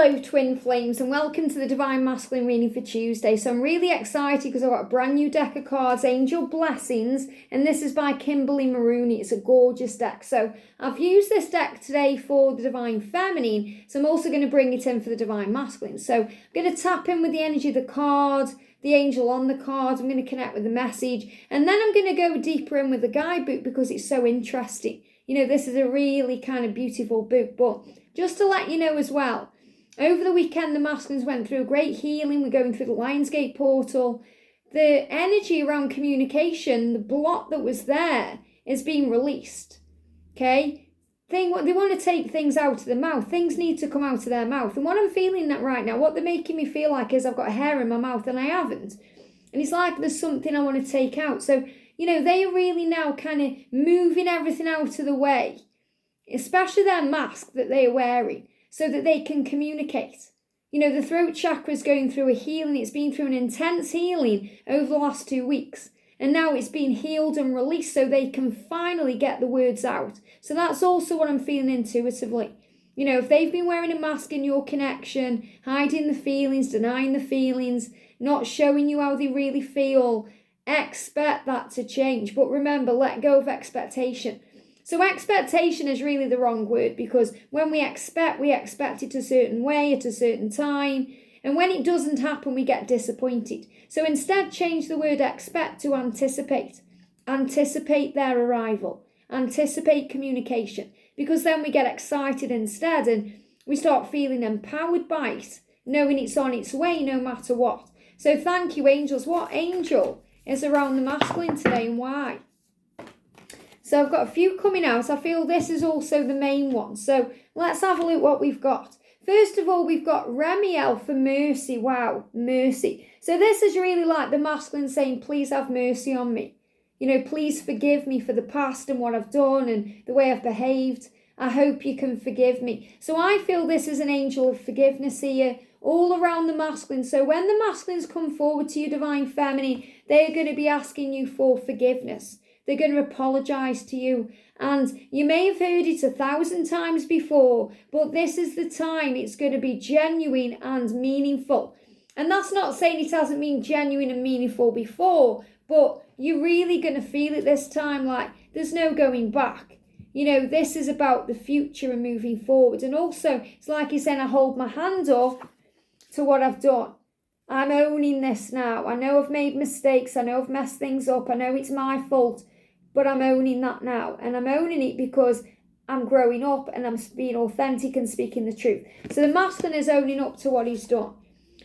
Hello twin flames and welcome to the Divine Masculine reading for Tuesday. So I'm really excited because I've got a brand new deck of cards, Angel Blessings, and this is by Kimberly Marooney. It's a gorgeous deck. So I've used this deck today for the Divine Feminine, so I'm also going to bring it in for the Divine Masculine. So I'm going to tap in with the energy of the card, the angel on the card. I'm going to connect with the message, and then I'm going to go deeper in with the guidebook because it's so interesting. You know, this is a really kind of beautiful book, but just to let you know as well, over the weekend, the masculines went through a great healing. We're going through the Lionsgate portal. The energy around communication, the block that was there, is being released. Okay? They want to take things out of the mouth. Things need to come out of their mouth. And what I'm feeling that right now, what they're making me feel like is I've got a hair in my mouth and I haven't. And it's like there's something I want to take out. So, you know, they are really now kind of moving everything out of the way, especially their mask that they are wearing, so that they can communicate. You know, the throat chakra is going through a healing. It's been through an intense healing over the last 2 weeks. And now it's been healed and released so they can finally get the words out. So that's also what I'm feeling intuitively. You know, if they've been wearing a mask in your connection, hiding the feelings, denying the feelings, not showing you how they really feel, expect that to change. But remember, let go of expectation. So expectation is really the wrong word, because when we expect it a certain way at a certain time. And when it doesn't happen, we get disappointed. So instead, change the word expect to anticipate. Anticipate their arrival. Anticipate communication. Because then we get excited instead and we start feeling empowered by it, knowing it's on its way no matter what. So thank you, angels. What angel is around the masculine today and why? So I've got a few coming out. I feel this is also the main one. So let's have a look what we've got. First of all, we've got Remiel for mercy. Wow, mercy. So this is really like the masculine saying, please have mercy on me. You know, please forgive me for the past and what I've done and the way I've behaved. I hope you can forgive me. So I feel this is an angel of forgiveness here, all around the masculine. So when the masculines come forward to you, Divine Feminine, they're going to be asking you for forgiveness. They're going to apologise to you. And you may have heard it 1,000 times before, but this is the time it's going to be genuine and meaningful. And that's not saying it hasn't been genuine and meaningful before, but you're really going to feel it this time like there's no going back. You know, this is about the future and moving forward. And also, it's like he's saying, I hold my hand up to what I've done. I'm owning this now. I know I've made mistakes. I know I've messed things up. I know it's my fault. But I'm owning that now. And I'm owning it because I'm growing up and I'm being authentic and speaking the truth. So the masculine is owning up to what he's done.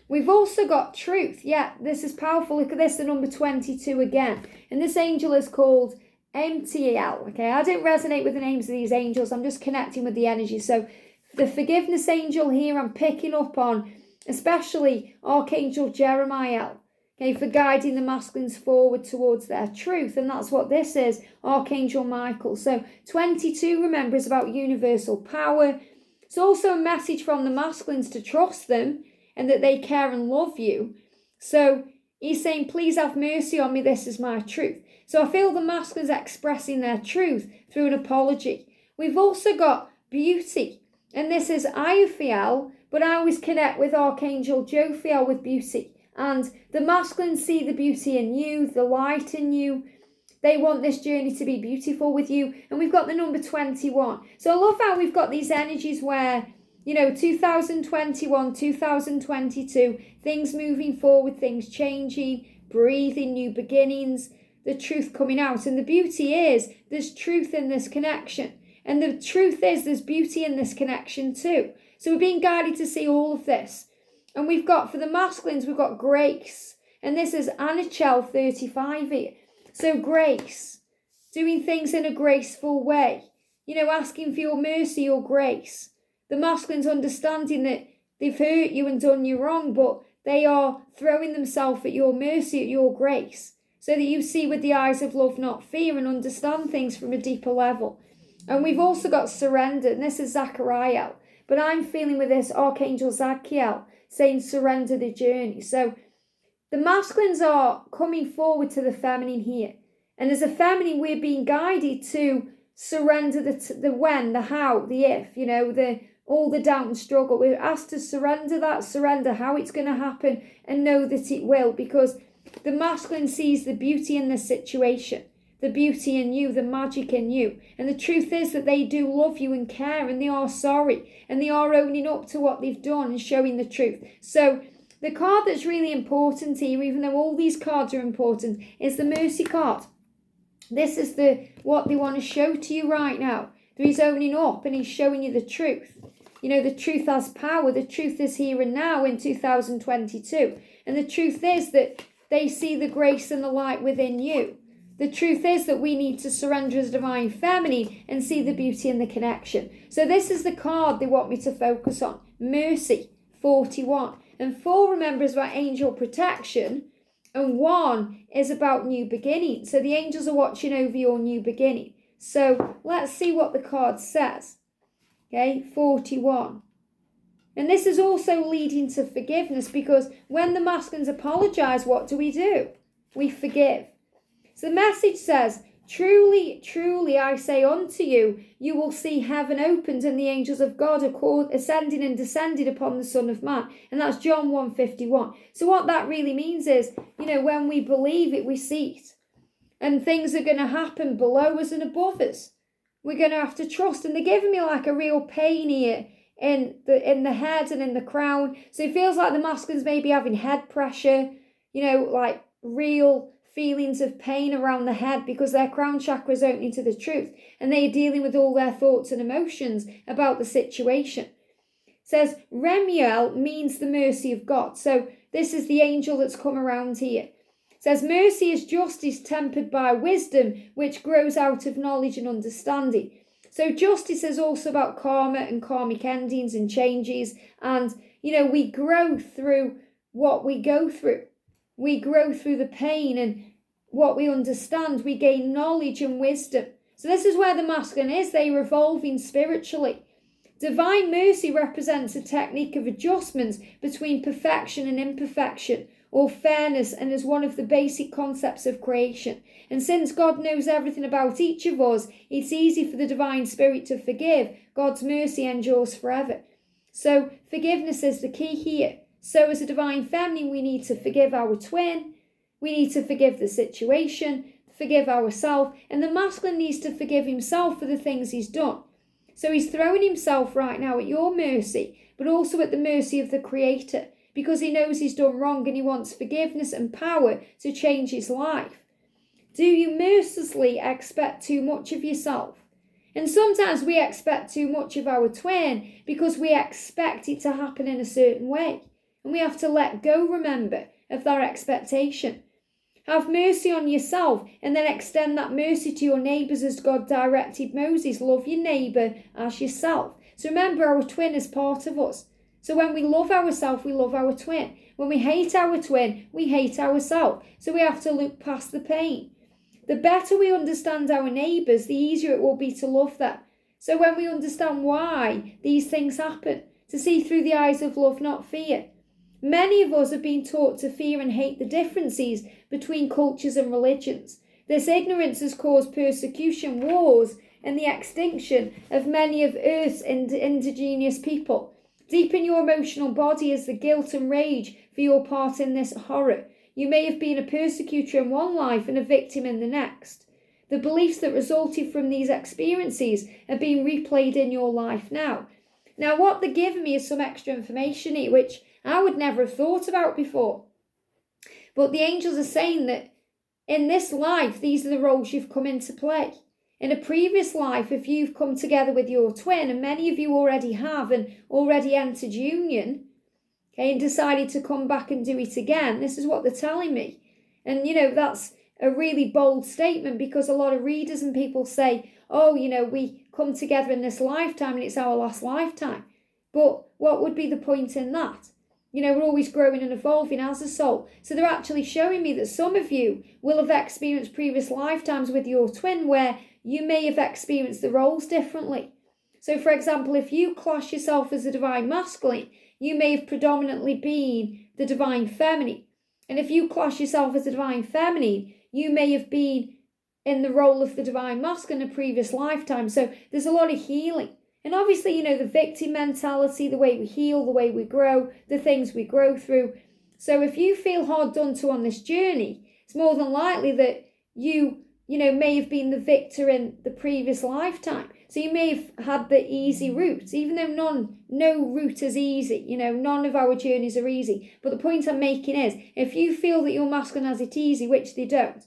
We've also got truth. Yeah, this is powerful. Look at this, the number 22 again. And this angel is called MTL. Okay, I didn't resonate with the names of these angels. I'm just connecting with the energy. So the forgiveness angel here, I'm picking up on, especially Archangel Jeremiah. Okay, for guiding the masculines forward towards their truth. And that's what this is, Archangel Michael. So 22, remember, is about universal power. It's also a message from the masculines to trust them and that they care and love you. So he's saying, please have mercy on me. This is my truth. So I feel the masculines expressing their truth through an apology. We've also got beauty. And this is Iophiel, but I always connect with Archangel Jophiel with beauty. And the masculines see the beauty in you, the light in you. They want this journey to be beautiful with you. And we've got the number 21. So I love how we've got these energies where, you know, 2021, 2022, things moving forward, things changing, breathing, new beginnings, the truth coming out. And the beauty is there's truth in this connection. And the truth is there's beauty in this connection too. So we're being guided to see all of this. And we've got, for the masculines, we've got grace. And this is Anachel 35 here. So grace, doing things in a graceful way. You know, asking for your mercy or grace. The masculines understanding that they've hurt you and done you wrong, but they are throwing themselves at your mercy, at your grace. So that you see with the eyes of love, not fear, and understand things from a deeper level. And we've also got surrender. And this is Zachariah. But I'm feeling with this Archangel Zadkiel, saying surrender the journey. So the masculines are coming forward to the feminine here. And as a feminine, we're being guided to surrender the when, the how, the if, you know, all the doubt and struggle. We're asked to surrender that, surrender how it's going to happen, and know that it will, because the masculine sees the beauty in this situation, the beauty in you, the magic in you. And the truth is that they do love you and care, and they are sorry, and they are owning up to what they've done and showing the truth. So the card that's really important here, even though all these cards are important, is the Mercy card. This is what they want to show to you right now. He's owning up and he's showing you the truth. You know, the truth has power. The truth is here and now in 2022. And the truth is that they see the grace and the light within you. The truth is that we need to surrender as divine feminine and see the beauty in the connection. So this is the card they want me to focus on. Mercy, 41. And 4, remember, is about angel protection. And 1 is about new beginning. So the angels are watching over your new beginning. So let's see what the card says. Okay, 41. And this is also leading to forgiveness, because when the masculines apologize, what do? We forgive. So the message says, truly, truly, I say unto you, you will see heaven opened and the angels of God ascending and descending upon the Son of Man. And that's John 1:51. So what that really means is, you know, when we believe it, we see it. And things are going to happen below us and above us. We're going to have to trust. And they're giving me like a real pain here in the head and in the crown. So it feels like the masculines may be having head pressure, you know, like real feelings of pain around the head, because their crown chakra is opening to the truth. And they are dealing with all their thoughts and emotions about the situation. It says, Remiel means the mercy of God. So this is the angel that's come around here. It says, mercy is justice tempered by wisdom, which grows out of knowledge and understanding. So justice is also about karma and karmic endings and changes. And, you know, we grow through what we go through. We grow through the pain and what we understand. We gain knowledge and wisdom. So this is where the masculine is. They're evolving spiritually. Divine mercy represents a technique of adjustments between perfection and imperfection, or fairness, and is one of the basic concepts of creation. And since God knows everything about each of us, it's easy for the divine spirit to forgive. God's mercy endures forever. So forgiveness is the key here. So as a divine feminine, we need to forgive our twin. We need to forgive the situation, forgive ourselves. And the masculine needs to forgive himself for the things he's done. So he's throwing himself right now at your mercy, but also at the mercy of the Creator, because he knows he's done wrong and he wants forgiveness and power to change his life. Do you mercilessly expect too much of yourself? And sometimes we expect too much of our twin because we expect it to happen in a certain way. And we have to let go, remember, of that expectation. Have mercy on yourself and then extend that mercy to your neighbours as God directed Moses. Love your neighbour as yourself. So remember, our twin is part of us. So when we love ourselves, we love our twin. When we hate our twin, we hate ourselves. So we have to look past the pain. The better we understand our neighbours, the easier it will be to love them. So when we understand why these things happen, to see through the eyes of love, not fear. Many of us have been taught to fear and hate the differences between cultures and religions. This ignorance has caused persecution, wars, and the extinction of many of Earth's indigenous people. Deep in your emotional body is the guilt and rage for your part in this horror. You may have been a persecutor in one life and a victim in the next. The beliefs that resulted from these experiences are being replayed in your life now. Now, what they're giving me is some extra information here, which I would never have thought about before. But the angels are saying that in this life, these are the roles you've come into play. In a previous life, if you've come together with your twin, and many of you already have and already entered union, okay, and decided to come back and do it again, this is what they're telling me. And, you know, that's a really bold statement, because a lot of readers and people say, oh, you know, we come together in this lifetime and it's our last lifetime. But what would be the point in that? You know, we're always growing and evolving as a soul. So they're actually showing me that some of you will have experienced previous lifetimes with your twin where you may have experienced the roles differently. So, for example, if you class yourself as a divine masculine, you may have predominantly been the divine feminine. And if you class yourself as a divine feminine, you may have been in the role of the divine masculine in a previous lifetime. So there's a lot of healing. And obviously, you know, the victim mentality, the way we heal, the way we grow, the things we grow through. So if you feel hard done to on this journey, it's more than likely that you may have been the victor in the previous lifetime. So you may have had the easy route, even though no route is easy. You know, none of our journeys are easy. But the point I'm making is, if you feel that your masculine has it easy, which they don't,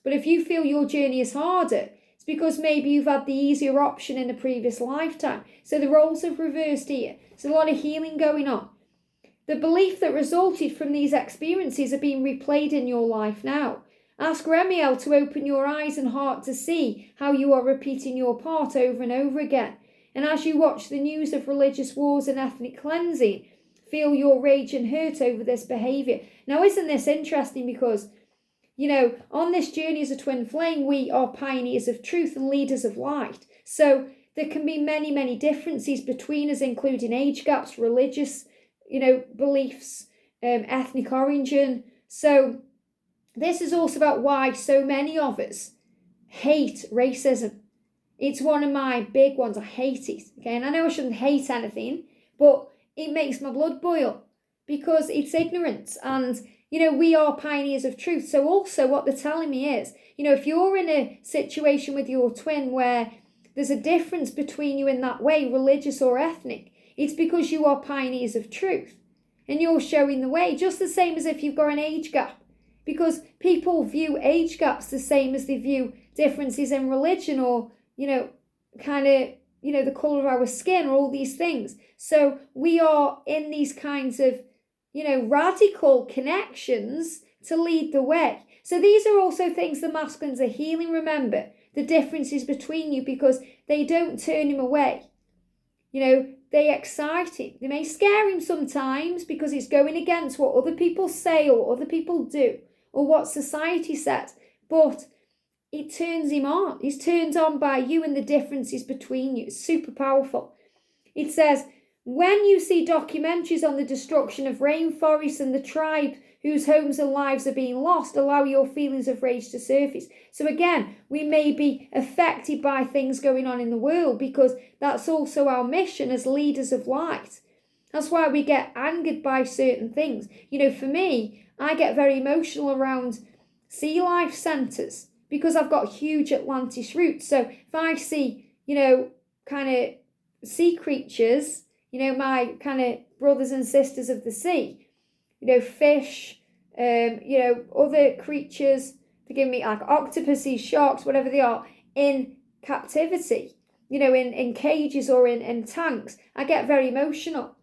but if you feel your journey is harder, it's because maybe you've had the easier option in a previous lifetime. So the roles have reversed here. There's a lot of healing going on. The belief that resulted from these experiences are being replayed in your life now. Ask Remiel to open your eyes and heart to see how you are repeating your part over and over again. And as you watch the news of religious wars and ethnic cleansing, feel your rage and hurt over this behaviour. Now, isn't this interesting? Because, you know, on this journey as a twin flame, we are pioneers of truth and leaders of light. So there can be many, many differences between us, including age gaps, religious, beliefs, ethnic origin. So this is also about why so many of us hate racism. It's one of my big ones. I hate it. Okay, and I know I shouldn't hate anything, but it makes my blood boil because it's ignorance. And, we are pioneers of truth. So also what they're telling me is, if you're in a situation with your twin where there's a difference between you in that way, religious or ethnic, it's because you are pioneers of truth and you're showing the way, just the same as if you've got an age gap. Because people view age gaps the same as they view differences in religion or, the colour of our skin or all these things. So we are in these kinds of, radical connections to lead the way. So these are also things the masculines are healing. Remember, the differences between you, because they don't turn him away. They excite him. They may scare him sometimes because it's going against what other people say or what other people do, or what society says, but it turns him on. He's turned on by you and the differences between you. It's super powerful. It says, when you see documentaries on the destruction of rainforests and the tribe whose homes and lives are being lost, allow your feelings of rage to surface. So again, we may be affected by things going on in the world because that's also our mission as leaders of light. That's why we get angered by certain things. For me, I get very emotional around sea life centres because I've got huge Atlantis roots. So if I see, kind of sea creatures, my kind of brothers and sisters of the sea, fish, other creatures, forgive me, like octopuses, sharks, whatever they are, in captivity, in cages or in tanks, I get very emotional.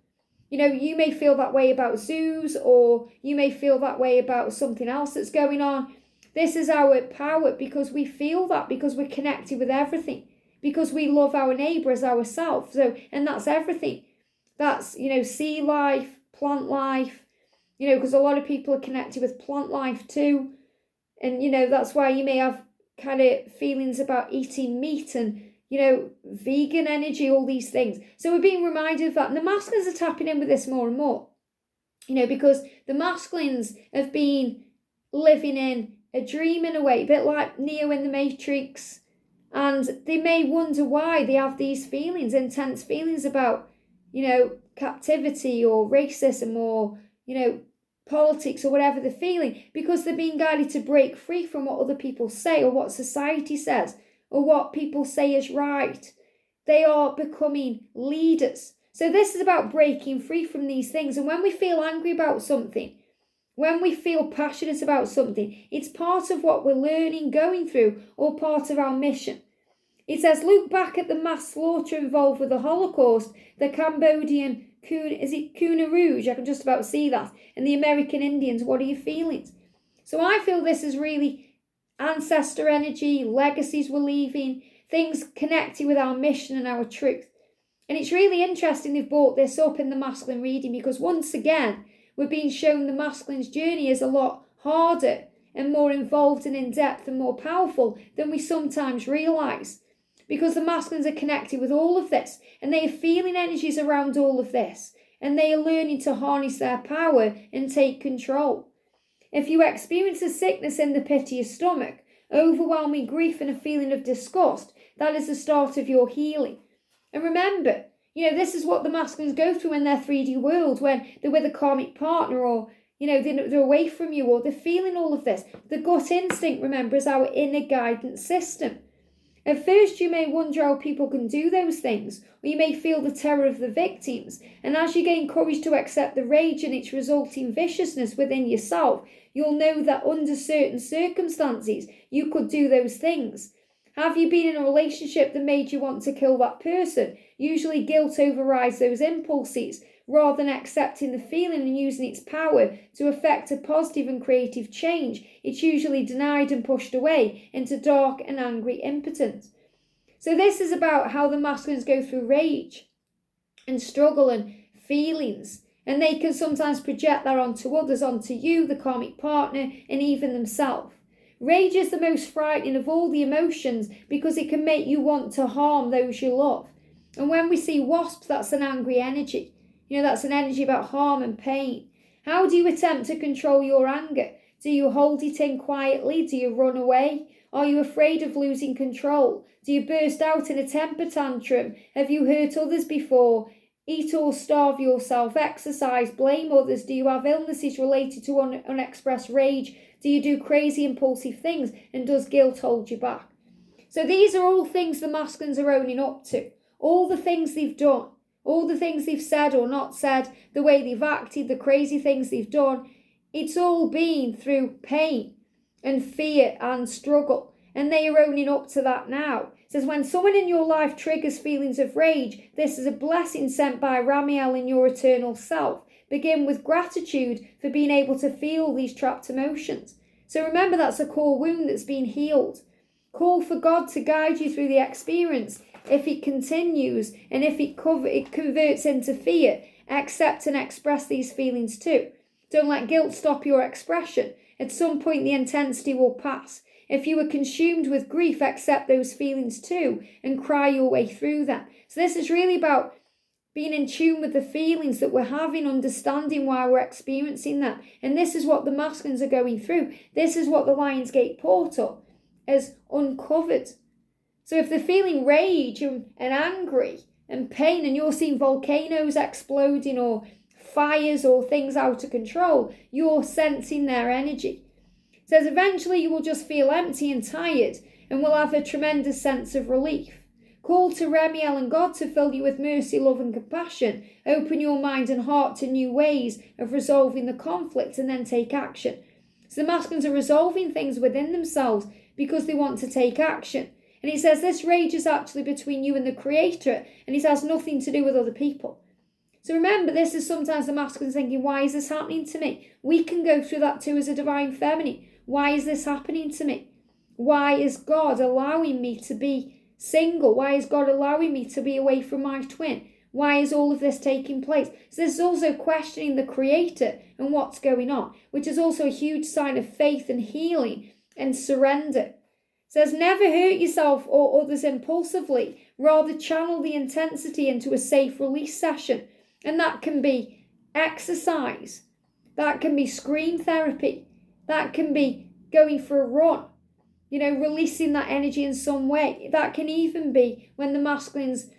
You may feel that way about zoos, or you may feel that way about something else that's going on. This is our power because we feel that, because we're connected with everything, because we love our neighbour as ourselves. So, and that's everything. That's, sea life, plant life, because a lot of people are connected with plant life too. And, that's why you may have kind of feelings about eating meat and, vegan energy, all these things. So we're being reminded of that. And the masculines are tapping in with this more and more, because the masculines have been living in a dream in a way, a bit like Neo in the Matrix. And they may wonder why they have these feelings, intense feelings about, captivity or racism or, politics or whatever they're feeling, because they're being guided to break free from what other people say or what society says or what people say is right. They are becoming leaders. So this is about breaking free from these things. And when we feel angry about something, when we feel passionate about something, it's part of what we're learning, going through, or part of our mission. It says, look back at the mass slaughter involved with the Holocaust, the Cambodian, Khmer Rouge, I can just about see that, and the American Indians. What are your feelings? So I feel this is really ancestor energy, legacies we're leaving, things connected with our mission and our truth. And it's really interesting they've brought this up in the masculine reading, because once again, we're being shown the masculine's journey is a lot harder and more involved and in depth and more powerful than we sometimes realise. Because the masculines are connected with all of this, and they are feeling energies around all of this, and they are learning to harness their power and take control. If you experience a sickness in the pit of your stomach, overwhelming grief and a feeling of disgust, that is the start of your healing. And remember, this is what the masculines go through in their 3D world when they're with a karmic partner, or, they're away from you, or they're feeling all of this. The gut instinct, remember, is our inner guidance system. At first, you may wonder how people can do those things, or you may feel the terror of the victims. And as you gain courage to accept the rage and its resulting viciousness within yourself, you'll know that under certain circumstances, you could do those things. Have you been in a relationship that made you want to kill that person? Usually guilt overrides those impulses. Rather than accepting the feeling and using its power to effect a positive and creative change, it's usually denied and pushed away into dark and angry impotence. So this is about how the masculines go through rage and struggle and feelings, and they can sometimes project that onto others, onto you, the karmic partner, and even themselves. Rage is the most frightening of all the emotions because it can make you want to harm those you love. And when we see wasps, that's an angry energy. That's an energy about harm and pain. How do you attempt to control your anger? Do you hold it in quietly? Do you run away? Are you afraid of losing control? Do you burst out in a temper tantrum? Have you hurt others before? Eat or starve yourself? Exercise? Blame others? Do you have illnesses related to unexpressed rage? Do you do crazy impulsive things? And does guilt hold you back? So these are all things the masculines are owning up to. All the things they've done. All the things they've said or not said, the way they've acted, the crazy things they've done, it's all been through pain and fear and struggle. And they are owning up to that now. It says, when someone in your life triggers feelings of rage, this is a blessing sent by Ramiel in your eternal self. Begin with gratitude for being able to feel these trapped emotions. So remember, that's a core wound that's been healed. Call for God to guide you through the experience. If it continues and if it converts into fear, accept and express these feelings too. Don't let guilt stop your expression. At some point, the intensity will pass. If you are consumed with grief, accept those feelings too and cry your way through them. So this is really about being in tune with the feelings that we're having, understanding why we're experiencing them. And this is what the masculines are going through. This is what the Lionsgate portal has uncovered. So if they're feeling rage and angry and pain, and you're seeing volcanoes exploding or fires or things out of control, you're sensing their energy. It says eventually you will just feel empty and tired and will have a tremendous sense of relief. Call to Ramiel and God to fill you with mercy, love and compassion. Open your mind and heart to new ways of resolving the conflict and then take action. So the masculines are resolving things within themselves because they want to take action. And he says this rage is actually between you and the Creator, and it has nothing to do with other people. So remember, this is sometimes the masculine thinking, why is this happening to me? We can go through that too as a divine feminine. Why is this happening to me? Why is God allowing me to be single? Why is God allowing me to be away from my twin? Why is all of this taking place? So this is also questioning the Creator and what's going on, which is also a huge sign of faith and healing and surrender. It says, never hurt yourself or others impulsively. Rather channel the intensity into a safe release session. And that can be exercise. That can be screen therapy. That can be going for a run. Releasing that energy in some way. That can even be when the masculines,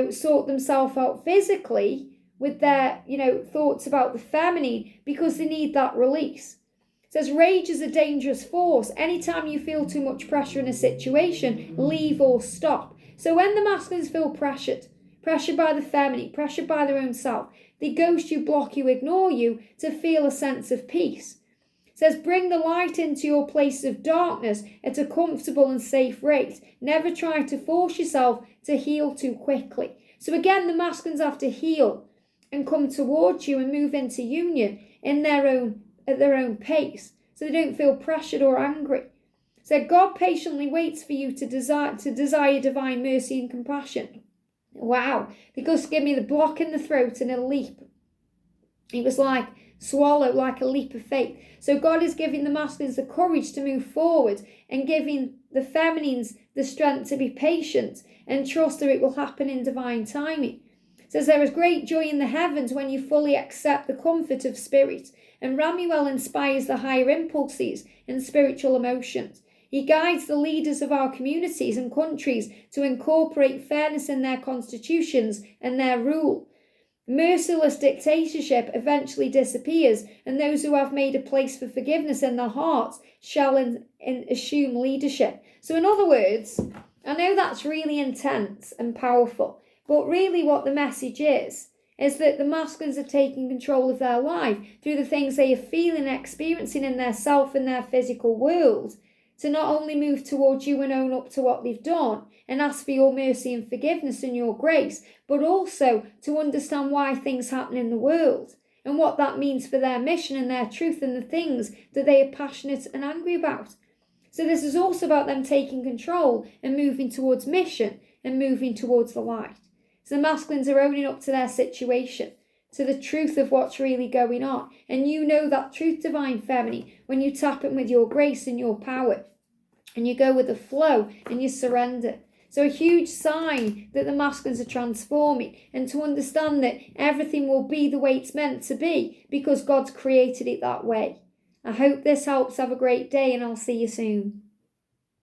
sort themselves out physically with their, thoughts about the feminine because they need that release. It says rage is a dangerous force. Anytime you feel too much pressure in a situation, leave or stop. So when the masculines feel pressured by the feminine, pressured by their own self, they ghost you, block you, ignore you to feel a sense of peace. It says bring the light into your places of darkness at a comfortable and safe rate. Never try to force yourself to heal too quickly. So again, the masculines have to heal and come towards you and move into union at their own pace, so they don't feel pressured or angry. So God patiently waits for you to desire divine mercy and compassion. Wow, they just give me the block in the throat and a leap. It was like swallow, like a leap of faith. So God is giving the masculines the courage to move forward and giving the feminines the strength to be patient and trust that it will happen in divine timing. It says there is great joy in the heavens when you fully accept the comfort of spirit. And Ramiel inspires the higher impulses and spiritual emotions. He guides the leaders of our communities and countries to incorporate fairness in their constitutions and their rule. Merciless dictatorship eventually disappears, and those who have made a place for forgiveness in their hearts shall assume leadership. So in other words, I know that's really intense and powerful, but really what the message is that the masculines are taking control of their life through the things they are feeling and experiencing in their self and their physical world, to not only move towards you and own up to what they've done and ask for your mercy and forgiveness and your grace, but also to understand why things happen in the world and what that means for their mission and their truth and the things that they are passionate and angry about. So this is also about them taking control and moving towards mission and moving towards the light. So the masculines are owning up to their situation, to the truth of what's really going on. And you know that truth, Divine Feminine, when you tap in with your grace and your power, and you go with the flow and you surrender. So a huge sign that the masculines are transforming, and to understand that everything will be the way it's meant to be because God's created it that way. I hope this helps. Have a great day, and I'll see you soon.